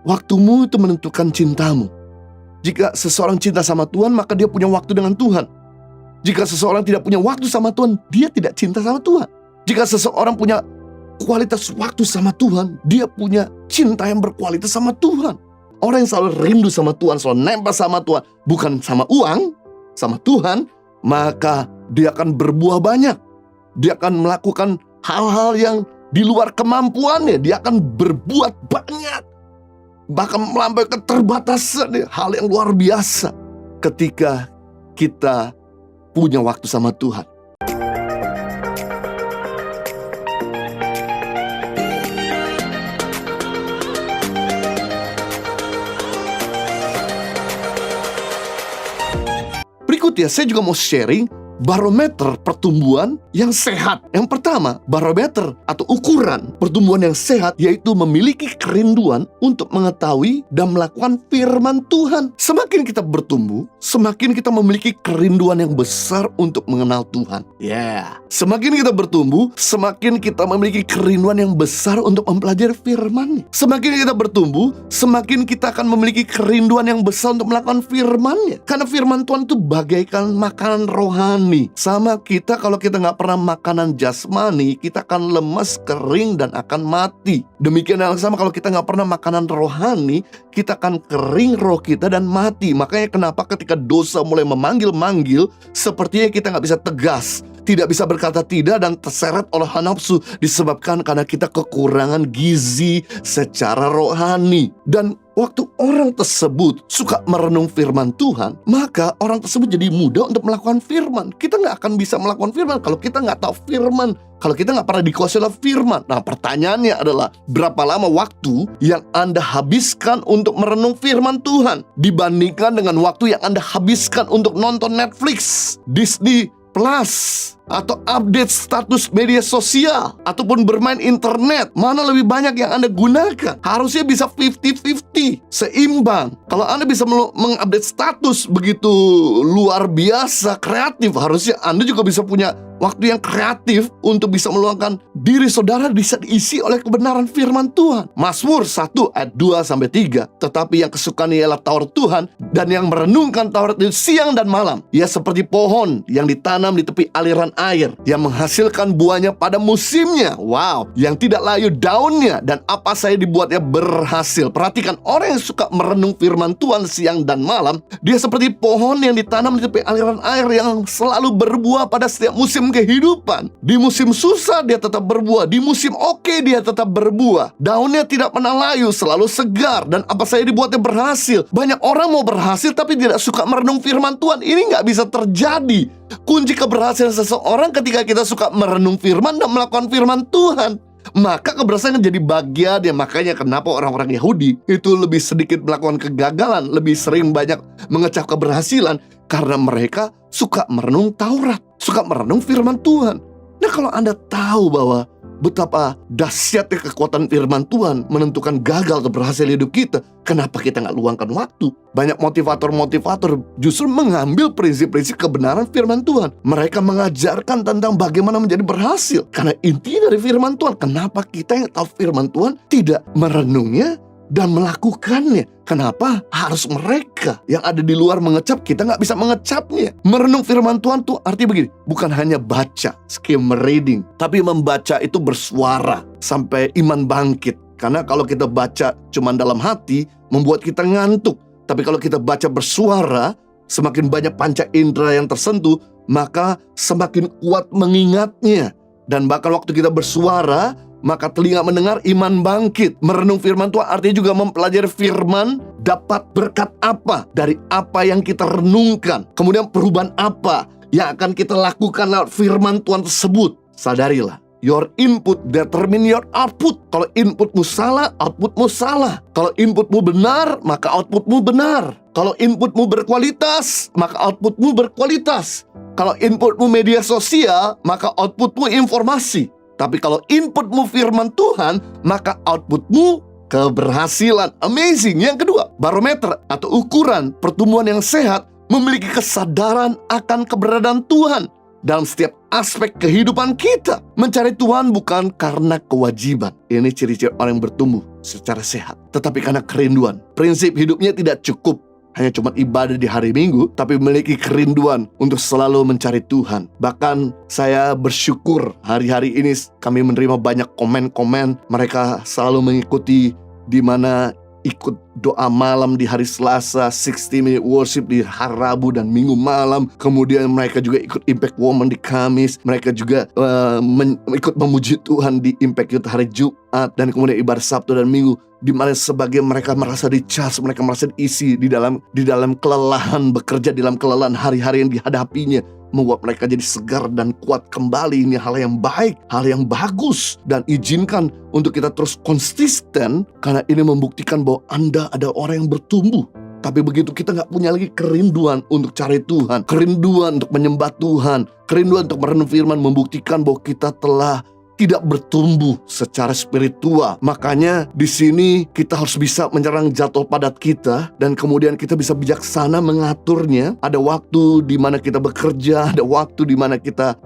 Waktumu itu menentukan cintamu. Jika seseorang cinta sama Tuhan, maka dia punya waktu dengan Tuhan. Jika seseorang tidak punya waktu sama Tuhan, dia tidak cinta sama Tuhan. Jika seseorang punya kualitas waktu sama Tuhan, dia punya cinta yang berkualitas sama Tuhan. Orang yang selalu rindu sama Tuhan, selalu nempel sama Tuhan, bukan sama uang, sama Tuhan, maka dia akan berbuah banyak. Dia akan melakukan hal-hal yang di luar kemampuannya. Dia akan berbuat banyak, bahkan melampaui keterbatasan. Hal yang luar biasa ketika kita punya waktu sama Tuhan. Berikutnya saya juga mau sharing barometer pertumbuhan yang sehat. Yang pertama, barometer atau ukuran pertumbuhan yang sehat yaitu memiliki kerinduan untuk mengetahui dan melakukan firman Tuhan. Semakin kita bertumbuh, semakin kita memiliki kerinduan yang besar untuk mengenal Tuhan. Semakin kita bertumbuh, semakin kita memiliki kerinduan yang besar untuk mempelajari firman-Nya. Semakin kita bertumbuh, semakin kita akan memiliki kerinduan yang besar untuk melakukan firman-Nya. Karena firman Tuhan itu bagaikan makanan rohani. Sama kita, kalau kita nggak pernah makanan jasmani, kita akan lemas, kering, dan akan mati. Demikian yang sama kalau kita nggak pernah makanan rohani, kita akan kering roh kita dan mati. Makanya kenapa ketika dosa mulai memanggil-manggil, sepertinya kita nggak bisa tegas, tidak bisa berkata tidak, dan terseret oleh hawa nafsu, disebabkan karena kita kekurangan gizi secara rohani. Dan waktu orang tersebut suka merenung firman Tuhan, maka orang tersebut jadi mudah untuk melakukan firman. Kita nggak akan bisa melakukan firman kalau kita nggak tahu firman, kalau kita nggak pernah dikuasai oleh firman. Nah, pertanyaannya adalah, berapa lama waktu yang Anda habiskan untuk merenung firman Tuhan dibandingkan dengan waktu yang Anda habiskan untuk nonton Netflix, Disney Plus, atau update status media sosial, ataupun bermain internet? Mana lebih banyak yang Anda gunakan? Harusnya bisa 50-50, seimbang. Kalau Anda bisa mengupdate status begitu luar biasa kreatif, harusnya Anda juga bisa punya waktu yang kreatif untuk bisa meluangkan diri saudara bisa diisi oleh kebenaran firman Tuhan. Mazmur 1 ayat 2-3. Tetapi yang kesukaan ialah Taurat Tuhan, dan yang merenungkan Taurat itu siang dan malam. Ia seperti pohon yang ditanam di tepi aliran air, yang menghasilkan buahnya pada musimnya. Yang tidak layu daunnya, dan apa saja dibuatnya berhasil. Perhatikan, orang yang suka merenung firman Tuhan siang dan malam, dia seperti pohon yang ditanam di tepi aliran air, yang selalu berbuah pada setiap musim kehidupan. Di musim susah dia tetap berbuah, di musim oke dia tetap berbuah. Daunnya tidak pernah layu, selalu segar, dan apa saja dibuatnya berhasil. Banyak orang mau berhasil tapi tidak suka merenung firman Tuhan. Ini nggak bisa terjadi. Kunci keberhasilan seseorang ketika kita suka merenung firman dan melakukan firman Tuhan, maka keberhasilan jadi bagian ya. Makanya kenapa orang-orang Yahudi itu lebih sedikit melakukan kegagalan, lebih sering banyak mengecap keberhasilan, karena mereka suka merenung Taurat, suka merenung firman Tuhan. Nah, kalau Anda tahu bahwa betapa dahsyatnya kekuatan firman Tuhan menentukan gagal atau berhasil hidup kita, kenapa kita nggak luangkan waktu? Banyak motivator-motivator justru mengambil prinsip-prinsip kebenaran firman Tuhan. Mereka mengajarkan tentang bagaimana menjadi berhasil. Karena inti dari firman Tuhan, kenapa kita yang tahu firman Tuhan tidak merenungnya dan melakukannya? Kenapa harus mereka yang ada di luar mengecap, kita nggak bisa mengecapnya? Merenung firman Tuhan tuh artinya begini, bukan hanya baca, skim reading, tapi membaca itu bersuara sampai iman bangkit. Karena kalau kita baca cuma dalam hati, membuat kita ngantuk. Tapi kalau kita baca bersuara, semakin banyak panca indera yang tersentuh, maka semakin kuat mengingatnya. Dan bahkan waktu kita bersuara, maka telinga mendengar, iman bangkit. Merenung firman Tuhan artinya juga mempelajari firman, dapat berkat apa dari apa yang kita renungkan. Kemudian perubahan apa yang akan kita lakukan lewat firman Tuhan tersebut. Sadarilah, your input determine your output. Kalau inputmu salah, outputmu salah. Kalau inputmu benar, maka outputmu benar. Kalau inputmu berkualitas, maka outputmu berkualitas. Kalau inputmu media sosial, maka outputmu informasi. Tapi kalau inputmu firman Tuhan, maka outputmu keberhasilan. Amazing. Yang kedua, barometer atau ukuran pertumbuhan yang sehat memiliki kesadaran akan keberadaan Tuhan dalam setiap aspek kehidupan kita. Mencari Tuhan bukan karena kewajiban. Ini ciri-ciri orang yang bertumbuh. secara sehat, tetapi karena kerinduan. Prinsip hidupnya tidak cukup hanya cuma ibadah di hari Minggu, tapi memiliki kerinduan untuk selalu mencari Tuhan. Bahkan saya bersyukur hari-hari ini kami menerima banyak komen-komen. Mereka selalu mengikuti, di mana ikut doa malam di hari Selasa, 60-minute worship di hari Rabu dan Minggu malam. Kemudian mereka juga ikut Impact Woman di Kamis. Mereka juga ikut memuji Tuhan di Impact Youth hari Jumat. Dan kemudian ibadah Sabtu dan Minggu, di mana sebagian mereka merasa di-charge, mereka merasa diisi di dalam kelelahan, bekerja di dalam kelelahan hari-hari yang dihadapinya, membuat mereka jadi segar dan kuat kembali. Ini hal yang baik, hal yang bagus. Dan izinkan untuk kita terus konsisten, karena ini membuktikan bahwa Anda ada orang yang bertumbuh. Tapi begitu kita gak punya lagi kerinduan untuk cari Tuhan, kerinduan untuk menyembah Tuhan, kerinduan untuk merenung firman, membuktikan bahwa kita telah tidak bertumbuh secara spiritual. Makanya di sini kita harus bisa menyerang jadwal padat kita, dan kemudian kita bisa bijaksana mengaturnya. Ada waktu di mana kita bekerja, ada waktu di mana kita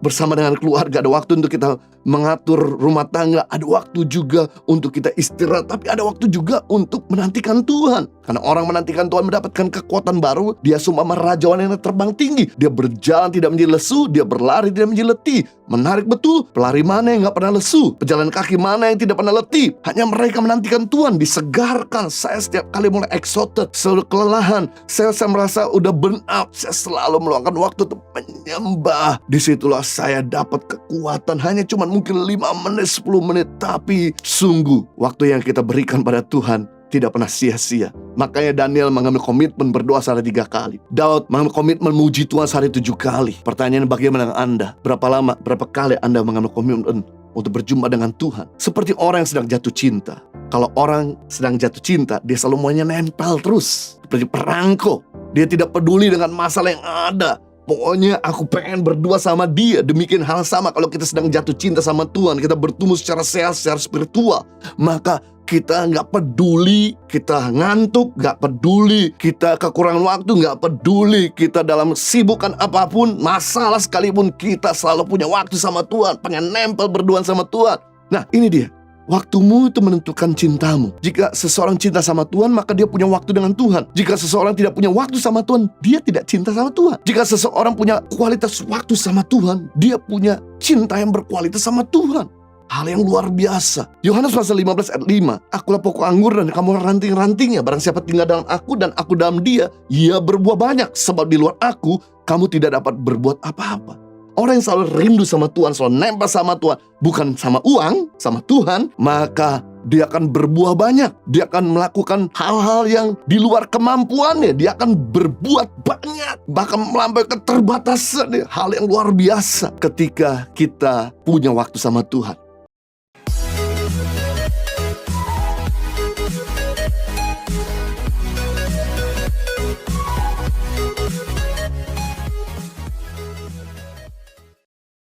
bersama dengan keluarga, ada waktu untuk kita mengatur rumah tangga, ada waktu juga untuk kita istirahat, tapi ada waktu juga untuk menantikan Tuhan. Karena orang menantikan Tuhan mendapatkan kekuatan baru. Dia seumpama rajawan yang terbang tinggi. Dia berjalan tidak menjadi lesu, dia berlari tidak menjadi letih. Menarik betul, pelari mana yang gak pernah lesu, pejalan kaki mana yang tidak pernah letih. Hanya mereka menantikan Tuhan, disegarkan. Saya setiap kali mulai exhausted, selalu kelelahan, saya merasa udah burn out, saya selalu meluangkan waktu untuk menyembah. Disitulah saya dapat kekuatan. Hanya cuma mungkin 5 menit, 10 menit, tapi sungguh waktu yang kita berikan pada Tuhan tidak pernah sia-sia. Makanya Daniel mengambil komitmen berdoa sehari 3 kali. Daud mengambil komitmen memuji Tuhan sehari 7 kali. Pertanyaan bagaimana dengan Anda? Berapa lama, berapa kali Anda mengambil komitmen untuk berjumpa dengan Tuhan? Seperti orang yang sedang jatuh cinta. Kalau orang sedang jatuh cinta, dia selalu maunya nempel terus, seperti perangko. Dia tidak peduli dengan masalah yang ada. Pokoknya aku pengen berdua sama dia. Demikian hal sama kalau kita sedang jatuh cinta sama Tuhan, kita bertumbuh secara sehat, secara spiritual, maka kita gak peduli kita ngantuk, gak peduli kita kekurangan waktu, gak peduli kita dalam sibukan apapun, masalah sekalipun, kita selalu punya waktu sama Tuhan, pengen nempel berduaan sama Tuhan. Nah ini dia, waktumu itu menentukan cintamu. Jika seseorang cinta sama Tuhan, maka dia punya waktu dengan Tuhan. Jika seseorang tidak punya waktu sama Tuhan, dia tidak cinta sama Tuhan. Jika seseorang punya kualitas waktu sama Tuhan, dia punya cinta yang berkualitas sama Tuhan. Hal yang luar biasa. Yohanes pasal 15 ayat 5. Akulah pokok anggur dan kamu ranting-rantingnya. Barang siapa tinggal dalam aku dan aku dalam dia, ia berbuah banyak. Sebab di luar aku, kamu tidak dapat berbuat apa-apa. Orang yang selalu rindu sama Tuhan, selalu nempel sama Tuhan, bukan sama uang, sama Tuhan, maka dia akan berbuah banyak. Dia akan melakukan hal-hal yang di luar kemampuannya. Dia akan berbuat banyak, bahkan melampaui keterbatasan. Hal yang luar biasa ketika kita punya waktu sama Tuhan.